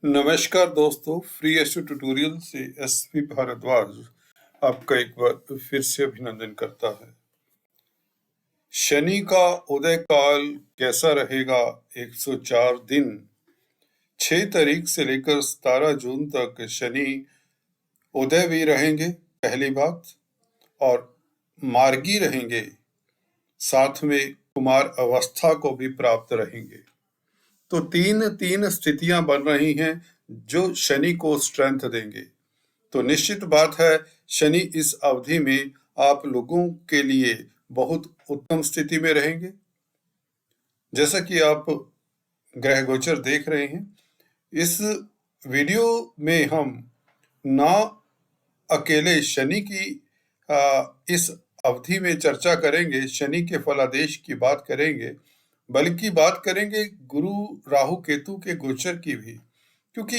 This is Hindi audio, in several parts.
नमस्कार दोस्तों, फ्री एस्ट्रो ट्यूटोरियल से एसपी भारद्वाज आपका एक बार फिर से अभिनंदन करता है। शनि का उदय काल कैसा रहेगा? 104 दिन, 6 तारीख से लेकर 17 जून तक शनि उदय भी रहेंगे, पहली बात, और मार्गी रहेंगे, साथ में कुमार अवस्था को भी प्राप्त रहेंगे। तो तीन स्थितियां बन रही हैं जो शनि को स्ट्रेंथ देंगे। तो निश्चित बात है, शनि इस अवधि में आप लोगों के लिए बहुत उत्तम स्थिति में रहेंगे। जैसा कि आप ग्रह गोचर देख रहे हैं, इस वीडियो में हम ना अकेले शनि की इस अवधि में चर्चा करेंगे, शनि के फलादेश की बात करेंगे, बल्कि बात करेंगे गुरु राहु केतु के गोचर की भी, क्योंकि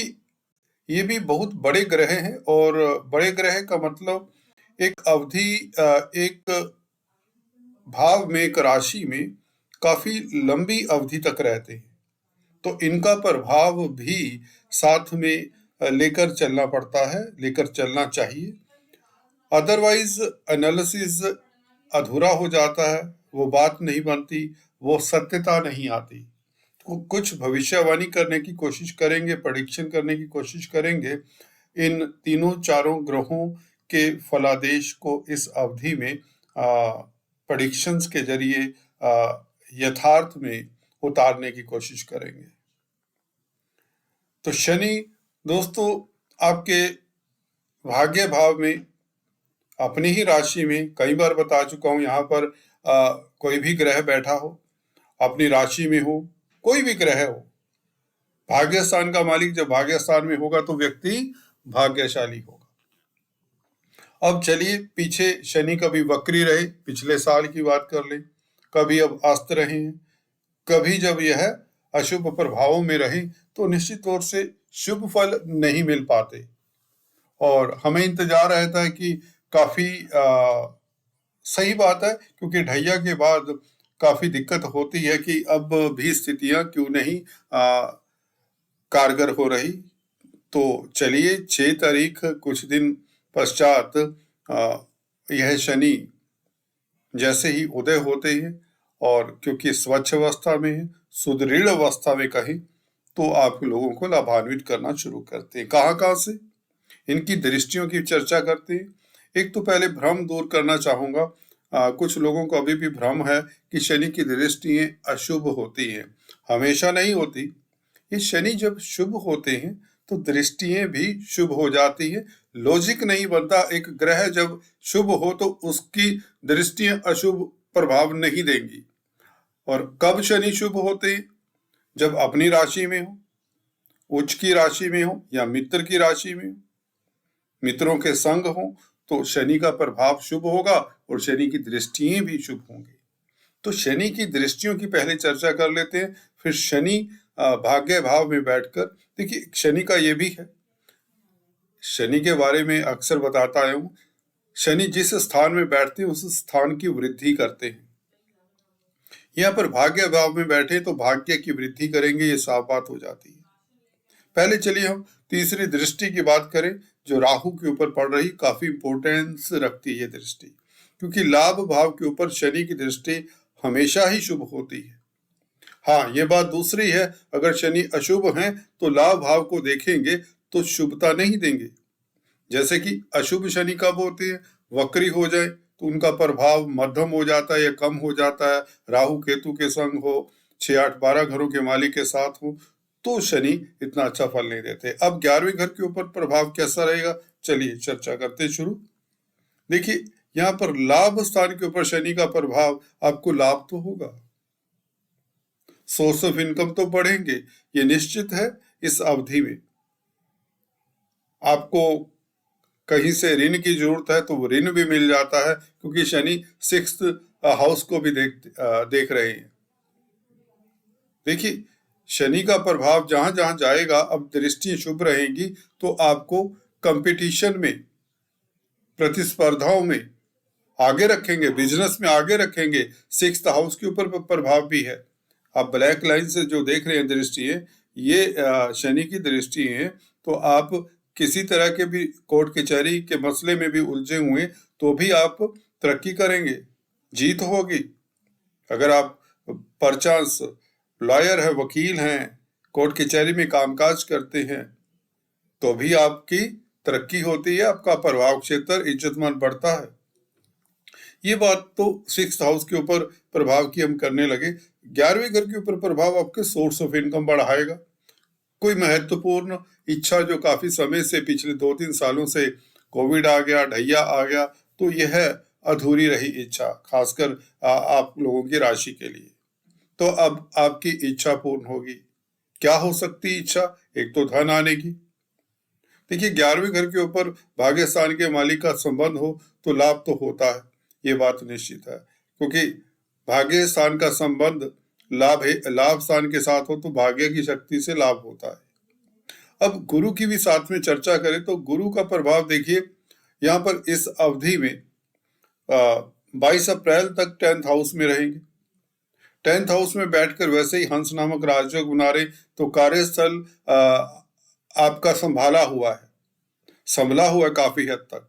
ये भी बहुत बड़े ग्रह हैं। और बड़े ग्रह का मतलब एक अवधि, एक भाव में, एक राशि में काफी लंबी अवधि तक रहते हैं, तो इनका प्रभाव भी साथ में लेकर चलना पड़ता है, लेकर चलना चाहिए। अदरवाइज एनालिसिस अधूरा हो जाता है, वो बात नहीं बनती, वो सत्यता नहीं आती। तो कुछ भविष्यवाणी करने की कोशिश करेंगे, प्रेडिक्शन करने की कोशिश करेंगे इन तीनों चारों ग्रहों के फलादेश को इस अवधि में प्रेडिक्शंस के जरिए यथार्थ में उतारने की कोशिश करेंगे। तो शनि दोस्तों आपके भाग्य भाव में, अपनी ही राशि में, कई बार बता चुका हूं, यहाँ पर कोई भी ग्रह बैठा हो, अपनी राशि में हो, कोई भी ग्रह हो, भाग्यस्थान का मालिक जब भाग्यस्थान में होगा तो व्यक्ति भाग्यशाली होगा। अब चलिए, पीछे शनि कभी वक्री रहे, पिछले साल की बात कर ले, कभी अब अस्त रहे हैं, कभी जब यह अशुभ प्रभावों में रहे तो निश्चित तौर से शुभ फल नहीं मिल पाते, और हमें इंतजार रहता है कि काफी सही बात है, क्योंकि ढैया के बाद काफी दिक्कत होती है कि अब भी स्थितियां क्यों नहीं कारगर हो रही। तो चलिए, 6 तारीख कुछ दिन पश्चात यह शनि जैसे ही उदय होते हैं, और क्योंकि स्वच्छ अवस्था में है, सुदृढ़ अवस्था में कहें, तो आप लोगों को लाभान्वित करना शुरू करते हैं। कहाँ से? इनकी दृष्टियों की चर्चा करते हैं। एक तो पहले भ्रम दूर करना चाहूंगा। कुछ लोगों को अभी भी भ्रम है कि शनि की दृष्टियां अशुभ होती हैं। हमेशा नहीं होती। ये शनि जब शुभ होते हैं तो दृष्टियां भी शुभ हो जाती है। लॉजिक नहीं बनता, एक ग्रह जब शुभ हो तो उसकी दृष्टियां अशुभ प्रभाव नहीं देंगी। और कब शनि शुभ होते हैं? जब अपनी राशि में हो, उच्च की राशि में हो, या मित्र की राशि में हो, मित्रों के संग हो, तो शनि का प्रभाव शुभ होगा और शनि की दृष्टियां भी शुभ होंगी। तो शनि की दृष्टियों की पहले चर्चा कर लेते हैं, फिर शनि भाग्य भाव में बैठकर। देखिए, शनि का ये भी है, शनि के बारे में अक्सर बताता आया हूं, शनि जिस स्थान में बैठते हैं उस स्थान की वृद्धि करते हैं। यहाँ पर भाग्य भाव में बैठे तो भाग्य की वृद्धि करेंगे, ये साफ बात हो जाती है। पहले चलिए हम तीसरी दृष्टि की बात करें, जो राहु के ऊपर पड़ रही, काफी इंपोर्टेंस रखती है दृष्टि, क्योंकि लाभ भाव के ऊपर शनि की दृष्टि हमेशा ही शुभ होती है। हाँ, ये बात दूसरी है, अगर शनि अशुभ हैं तो लाभ भाव को देखेंगे तो शुभता नहीं देंगे। जैसे कि अशुभ शनि कब होते हैं? वक्री हो जाए तो उनका प्रभाव मध्यम हो जाता है या कम हो जाता है। राहु केतु के संग हो, 6, 8, 12 घरों के मालिक के साथ हो, तो शनि इतना अच्छा फल नहीं देते। अब 11वें घर के ऊपर प्रभाव कैसा रहेगा, चलिए चर्चा करते शुरू। देखिए, यहाँ पर लाभ स्थान के ऊपर शनि का प्रभाव, आपको लाभ तो होगा, सोर्स ऑफ इनकम तो बढ़ेंगे, ये निश्चित है। इस अवधि में आपको कहीं से ऋण की जरूरत है तो वो ऋण भी मिल जाता है, क्योंकि शनि 6th हाउस को भी देख रहे हैं। देखिए, शनि का प्रभाव जहां जहां जाएगा, अब दृष्टि शुभ रहेगी तो आपको कंपटीशन में, प्रतिस्पर्धाओं में आगे रखेंगे, बिजनेस में आगे रखेंगे। 6th हाउस के ऊपर प्रभाव भी है। आप ब्लैक लाइन से जो देख रहे हैं दृष्टि है, ये शनि की दृष्टि है, तो आप किसी तरह के भी कोर्ट कचहरी के मसले में भी उलझे हुए तो भी आप तरक्की करेंगे, जीत होगी। अगर आप परचांस लॉयर है, वकील हैं, कोर्ट कचहरी में कामकाज करते हैं, तो भी आपकी तरक्की होती है, आपका प्रभाव क्षेत्र इज्जतमान बढ़ता है। ये बात तो 6th हाउस के ऊपर प्रभाव की हम करने लगे। 11वें घर के ऊपर प्रभाव आपके सोर्स ऑफ इनकम बढ़ाएगा। कोई महत्वपूर्ण इच्छा जो काफी समय से, पिछले 2-3 सालों से, कोविड आ गया, ढैया आ गया, तो यह अधूरी रही इच्छा, खासकर आप लोगों की राशि के लिए, तो अब आपकी इच्छा पूर्ण होगी। क्या हो सकती इच्छा? एक तो धन आने की। देखिए, 11वें घर के ऊपर भाग्य स्थान के मालिक का संबंध हो तो लाभ तो होता है, ये बात निश्चित है, क्योंकि भाग्य स्थान का संबंध लाभ स्थान के साथ हो तो भाग्य की शक्ति से लाभ होता है। अब गुरु की भी साथ में चर्चा करें तो गुरु का प्रभाव देखिए, यहाँ पर इस अवधि में 22 अप्रैल तक 10th हाउस में रहेंगे। 10th हाउस में बैठकर वैसे ही हंस नामक राजयोग बना रहे, तो कार्यस्थल आपका संभला हुआ है काफी हद तक।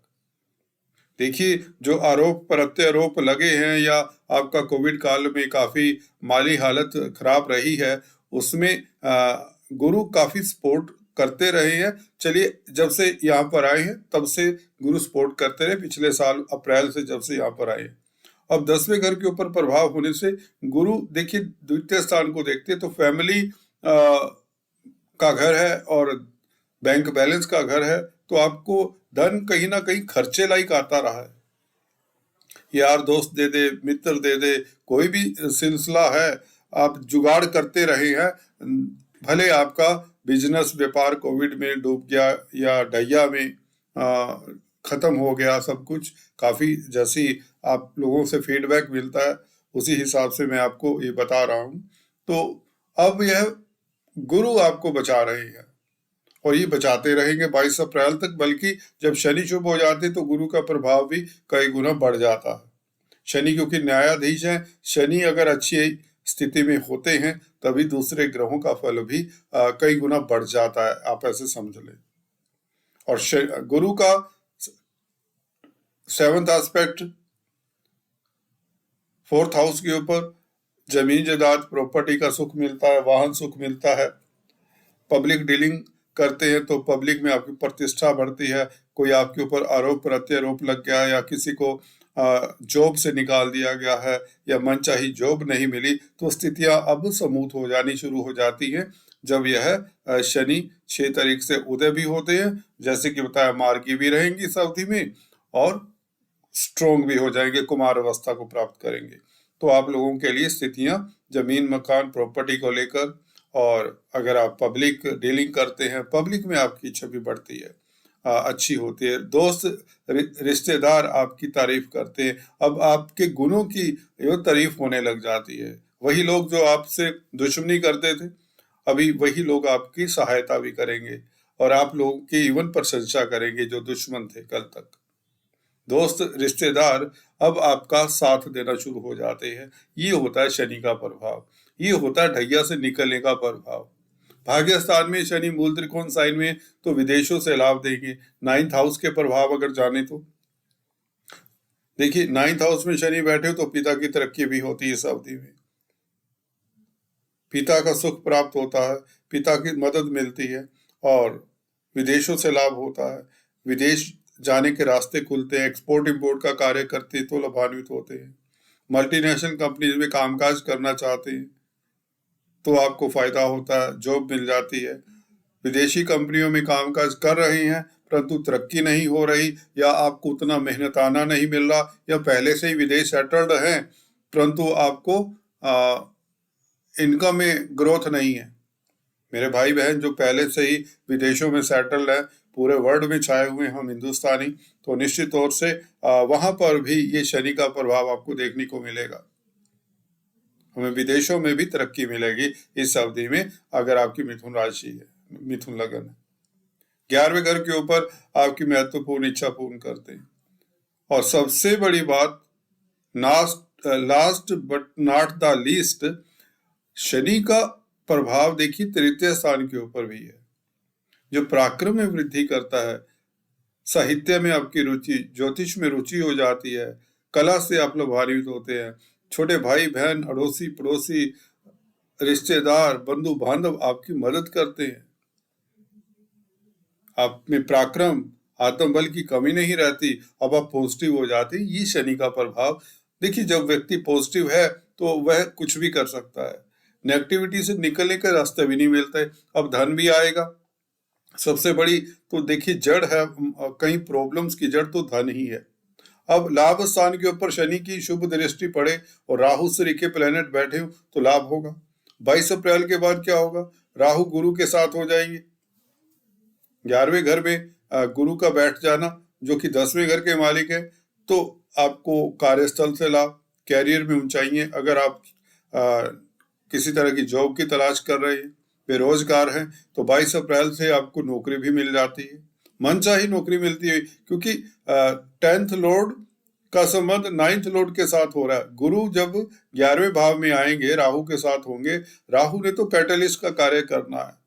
देखिए, जो आरोप प्रत्यारोप लगे हैं या आपका कोविड काल में काफी माली हालत खराब रही है, उसमें गुरु काफी सपोर्ट करते रहे हैं। चलिए, जब से यहाँ पर आए हैं तब से गुरु सपोर्ट करते रहे, पिछले साल अप्रैल से जब से यहाँ पर आए हैं। अब 10वें घर के ऊपर प्रभाव होने से गुरु, देखिए, द्वितीय स्थान को देखते हैं तो फैमिली का घर है और बैंक बैलेंस का घर है, तो आपको धन कहीं ना कहीं खर्चे लायक आता रहा है। यार दोस्त दे दे, मित्र दे दे, कोई भी सिलसिला है, आप जुगाड़ करते रहे हैं। भले आपका बिजनेस व्यापार कोविड में डूब गया या ढैया में खत्म हो गया सब कुछ, काफी जैसी आप लोगों से फीडबैक मिलता है उसी हिसाब से मैं आपको ये बता रहा हूं। तो अब यह गुरु आपको बचा रहे हैं और ये बचाते रहेंगे 22 अप्रैल तक, बल्कि जब शनि शुभ हो जाते तो गुरु का प्रभाव भी कई गुना बढ़ जाता है। शनि क्योंकि न्यायाधीश है, शनि अगर अच्छी स्थिति में होते हैं तभी दूसरे ग्रहों का फल भी कई गुना बढ़ जाता है, आप ऐसे समझ लें। और गुरु का 7th एस्पेक्ट 4th हाउस के ऊपर जमीन जायदाद प्रॉपर्टी का सुख मिलता है, वाहन सुख मिलता है। पब्लिक डीलिंग करते हैं तो पब्लिक में आपकी प्रतिष्ठा बढ़ती है। कोई आपके ऊपर आरोप प्रत्यारोप लग गया या किसी को जॉब से निकाल दिया गया है या मनचाही जॉब नहीं मिली, तो स्थितियां अब स्मूथ हो जानी शुरू हो जाती हैं जब यह शनि 6 तारीख से उदय भी होते हैं। जैसे कि बताया, मार्गी भी रहेंगी इस अवधि में और स्ट्रोंग भी हो जाएंगे, कुमार अवस्था को प्राप्त करेंगे। तो आप लोगों के लिए स्थितियां जमीन मकान प्रॉपर्टी को लेकर, और अगर आप पब्लिक डीलिंग करते हैं, पब्लिक में आपकी छवि बढ़ती है, अच्छी होती है। दोस्त रिश्तेदार आपकी तारीफ करते हैं, अब आपके गुणों की तारीफ होने लग जाती है। वही लोग जो आपसे दुश्मनी करते थे, अभी वही लोग आपकी सहायता भी करेंगे और आप लोगों की इवन प्रशंसा करेंगे जो दुश्मन थे कल तक। दोस्त रिश्तेदार अब आपका साथ देना शुरू हो जाते हैं। ये होता है शनि का प्रभाव, ये होता है ढैया से निकलने का प्रभाव। भाग्य स्थान में शनि मूल त्रिकोण साइन में, तो विदेशों से लाभ देंगे। 9th हाउस के प्रभाव अगर जाने तो देखिए, 9th हाउस में शनि बैठे हो तो पिता की तरक्की भी होती है इस अवधि में। पिता का सुख प्राप्त होता है, पिता की मदद मिलती है और विदेशों से लाभ होता है। विदेश जाने के रास्ते खुलते हैं, एक्सपोर्ट इंपोर्ट का कार्य करते तो लाभान्वित होते हैं। मल्टीनेशनल कंपनीज में कामकाज करना चाहते हैं तो आपको फायदा होता है, जॉब मिल जाती है। विदेशी कंपनियों में कामकाज कर रहे हैं परंतु तरक्की नहीं हो रही, या आपको उतना मेहनताना नहीं मिल रहा, या पहले से ही विदेश सेटल्ड हैं परंतु आपको इनकम में ग्रोथ नहीं है। मेरे भाई बहन जो पहले से ही विदेशों में सेटल्ड है, पूरे वर्ल्ड में छाए हुए हम हिंदुस्तानी, तो निश्चित तौर से वहां पर भी ये शनि का प्रभाव आपको देखने को मिलेगा। हमें विदेशों में भी तरक्की मिलेगी इस अवधि में अगर आपकी मिथुन राशि है, मिथुन लगन है। 11वें घर के ऊपर आपकी महत्वपूर्ण इच्छा पूर्ण करते हैं। और सबसे बड़ी बात, last but not the least, Shani का प्रभाव देखिए तृतीय स्थान के ऊपर भी है, जो पराक्रम में वृद्धि करता है। साहित्य में आपकी रुचि, ज्योतिष में रुचि हो जाती है, कला से आप लाभान्वित होते हैं। छोटे भाई बहन, अड़ोसी पड़ोसी, रिश्तेदार, बंधु बांधव आपकी मदद करते हैं। आप में पराक्रम, आत्मबल की कमी नहीं रहती। अब आप पॉजिटिव हो जाते हैं। ये शनि का प्रभाव। देखिए, जब व्यक्ति पॉजिटिव है तो वह कुछ भी कर सकता है। नेगेटिविटी से निकलने का रास्ता भी नहीं मिलता है। अब धन भी आएगा। सबसे बड़ी तो देखिए जड़ है, कहीं प्रॉब्लम्स की जड़ तो धन ही है। अब लाभ स्थान के ऊपर शनि की शुभ दृष्टि पड़े और राहु श्री के प्लेनेट बैठे हो तो लाभ होगा। 22 अप्रैल के बाद क्या होगा? राहु गुरु के साथ हो जाएंगे। 11वें घर में गुरु का बैठ जाना, जो कि 10वें घर के मालिक है, तो आपको कार्यस्थल से लाभ, कैरियर में ऊंचाइयां। अगर आप किसी तरह की जॉब की तलाश कर रहे हैं, बेरोजगार हैं, तो 22 अप्रैल से आपको नौकरी भी मिल जाती है। मनचाही नौकरी मिलती है, क्योंकि 10th लॉर्ड का संबंध 9th लॉर्ड के साथ हो रहा है। गुरु जब 11वें भाव में आएंगे, राहु के साथ होंगे। राहु ने तो कैटलिस्ट का कार्य करना है।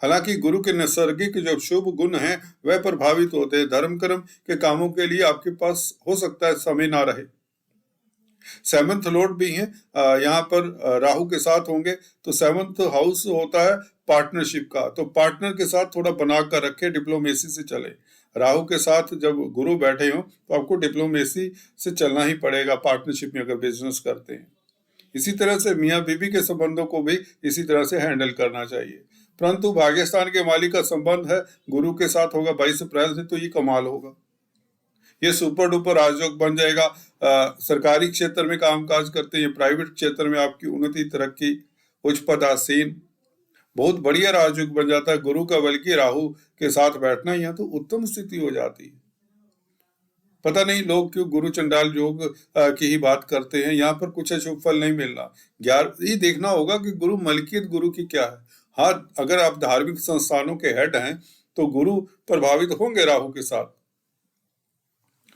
हालांकि गुरु के नैसर्गिक जो शुभ गुण हैं वह प्रभावित होते हैं। धर्म कर्म के कामों के लिए आपके पास हो सकता है समय ना रहे। 7th लॉर्ड भी हैं, यहाँ पर राहु के साथ होंगे, तो 7th हाउस होता है पार्टनरशिप का। तो पार्टनर के साथ थोड़ा बना कर रखे, डिप्लोमेसी से चले। राहु के साथ जब गुरु बैठे हो तो आपको डिप्लोमेसी से चलना ही पड़ेगा, पार्टनरशिप में अगर बिजनेस करते हैं। इसी तरह से मियाँ बीवी के संबंधों को भी इसी तरह से हैंडल करना चाहिए। परंतु भाग्यस्थान के मालिक का संबंध है गुरु के साथ होगा 22 अप्रैल से, तो ये कमाल होगा। ये सुपर डुपर राजयोग बन जाएगा। सरकारी क्षेत्र में कामकाज करते हैं, प्राइवेट क्षेत्र में आपकी उन्नति, तरक्की, उच्च पदासीन, बहुत बढ़िया राजयोग बन जाता है गुरु का। बल्कि राहु के साथ बैठना यहाँ तो उत्तम स्थिति हो जाती है। पता नहीं लोग क्यों गुरु चंडाल योग की ही बात करते हैं। यहाँ पर कुछ अशुभ फल नहीं मिलना। ये देखना होगा कि गुरु मलकियत गुरु की क्या है। हाँ, अगर आप धार्मिक संस्थानों के हेड हैं तो गुरु प्रभावित होंगे राहु के साथ,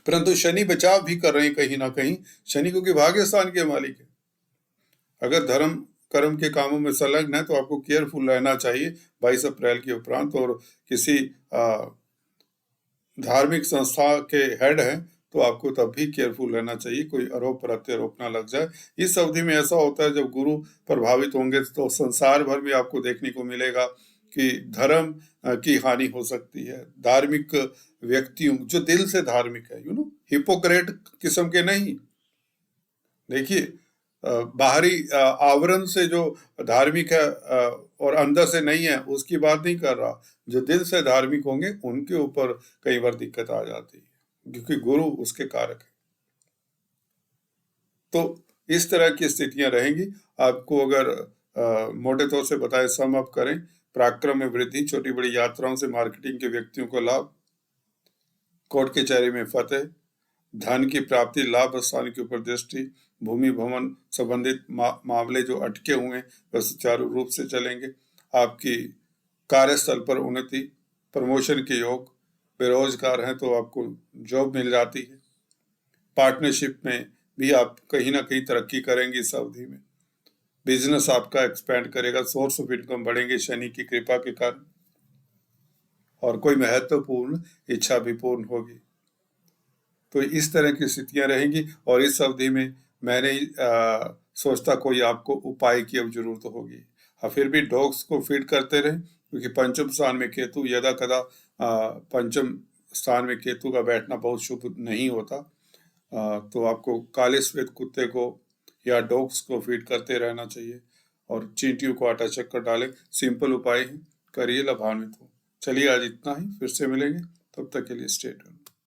परंतु शनि बचाव भी कर रहे हैं कहीं ना कहीं। शनि क्योंकि भाग्य स्थान के मालिक है। अगर धर्म कर्म के कामों में संलग्न है तो आपको केयरफुल रहना चाहिए 22 अप्रैल के उपरांत। और किसी धार्मिक संस्था के हेड हैं तो आपको तब भी केयरफुल रहना चाहिए, कोई आरोप प्रत्यारोप ना लग जाए। इस अवधि में ऐसा होता है जब गुरु प्रभावित होंगे तो संसार भर में आपको देखने को मिलेगा कि धर्म की हानि हो सकती है। धार्मिक व्यक्तियों जो दिल से धार्मिक है, हिपोक्रेट किस्म के नहीं। देखिए, बाहरी आवरण से जो धार्मिक है और अंदर से नहीं है, उसकी बात नहीं कर रहा। जो दिल से धार्मिक होंगे उनके ऊपर कई बार दिक्कत आ जाती है, क्योंकि गुरु उसके कारक है। तो इस तरह की स्थितियां रहेंगी। आपको अगर मोटे तौर से बताए, सम अप करें, पराक्रम में वृद्धि, छोटी बड़ी यात्राओं से मार्केटिंग के व्यक्तियों को लाभ, कोर्ट कचहरी में फतेह, धन की प्राप्ति, लाभ स्थान के ऊपर दृष्टि, भूमि भवन संबंधित मामले जो अटके हुए हैं वह सुचारू रूप से चलेंगे। आपकी कार्यस्थल पर उन्नति, प्रमोशन के योग, बेरोजगार हैं तो आपको जॉब मिल जाती है। पार्टनरशिप में भी आप कहीं ना कहीं तरक्की करेंगे इस अवधि में। बिजनेस आपका एक्सपेंड करेगा, सोर्स ऑफ इनकम बढ़ेंगे शनि की कृपा के कारण, और कोई महत्वपूर्ण इच्छा भी पूर्ण होगी। तो इस तरह की स्थितियां रहेंगी। और इस अवधि में मैं नहीं सोचता कोई आपको उपाय की अब जरूरत होगी। हाँ, फिर भी डॉग्स को फीड करते रहें, क्योंकि पंचम स्थान में केतु, यदा कदा पंचम स्थान में केतु का बैठना बहुत शुभ नहीं होता। तो आपको काले श्वेत कुत्ते को या डॉग्स को फीड करते रहना चाहिए, और चींटियों को आटा चक्कर डालें। सिंपल उपाय है, करिए, लाभान्वित हो। चलिए आज इतना ही, फिर से मिलेंगे, तब तक के लिए स्टे ट्यून्ड।